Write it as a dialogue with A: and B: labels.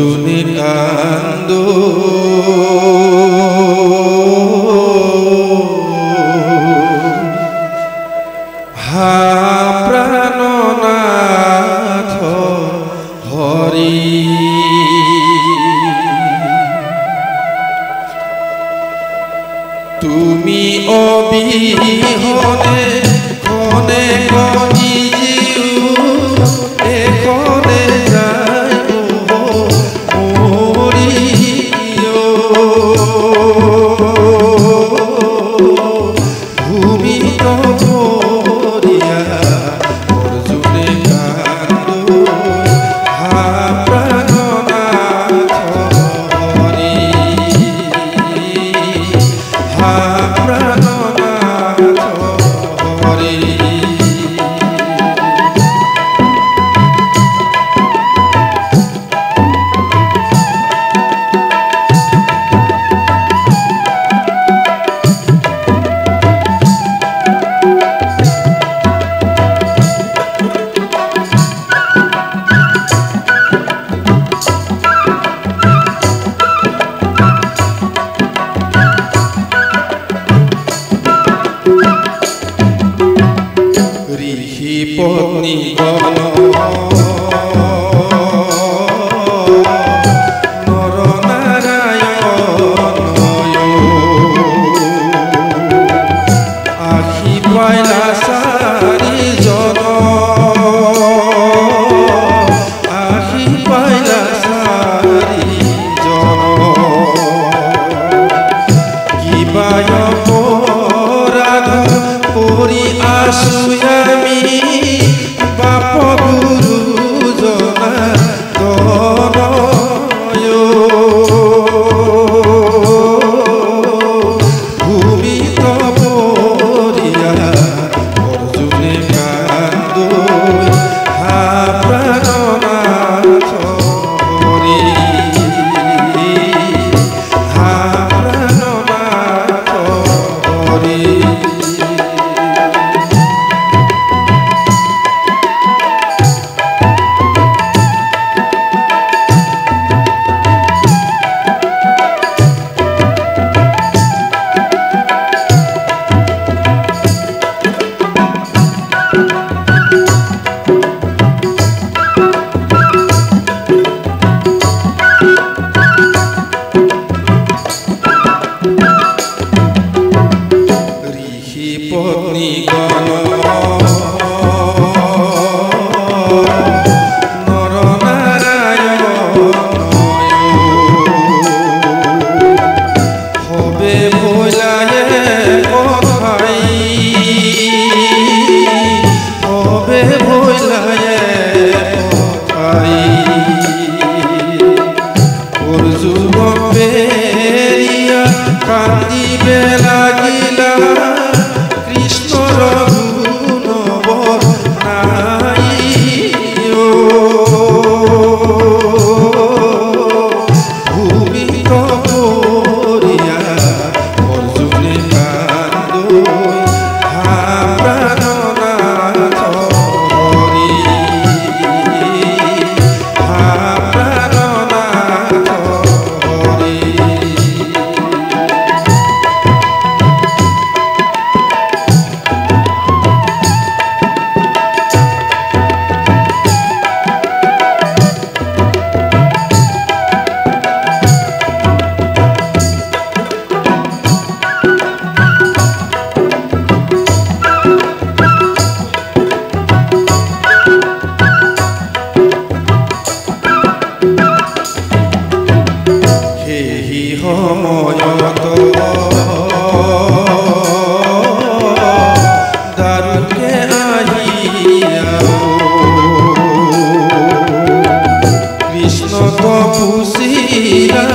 A: অর্জুনে কান্দ হা প্রাণনাথ হরি তুমি অবিহনে কনে কনি জিউ এখনে যাই মরিও ভূমি তো ভরিয়া অর্জুনে কান্দ হা প্রাণনাথ হরি হা প্রাণনাথ হরি ঋষি পত্নী গণ নরনারায়ণ আখি পাইলা চাৰিজন আখি পাইলা চাৰিজন কিবা অপৰাধ কৰি আছো আমি বাপ গুৰুজনা তনয় ভূমি তপৰিয়া অৰ্জুনে কান্দ হা প্ৰাণনাথ হৰি হা প্ৰাণনাথ হৰি পত্নী গণ নরনারায়ণ হবে ভোলায়ে কথাই হবে ভোলায়ে কথাই অর্জুন বেরিয়া কান্দিবে লাগিলা কৃষ্ণর গুণ বর্ণাই ভূমি তপরিয়া অর্জুনে কান্দ হা প্রাণনাথ হরি হা প্রাণনাথ হরি সময়ত দারুকে আহিয়া কৃষ্ণ তপুশীলা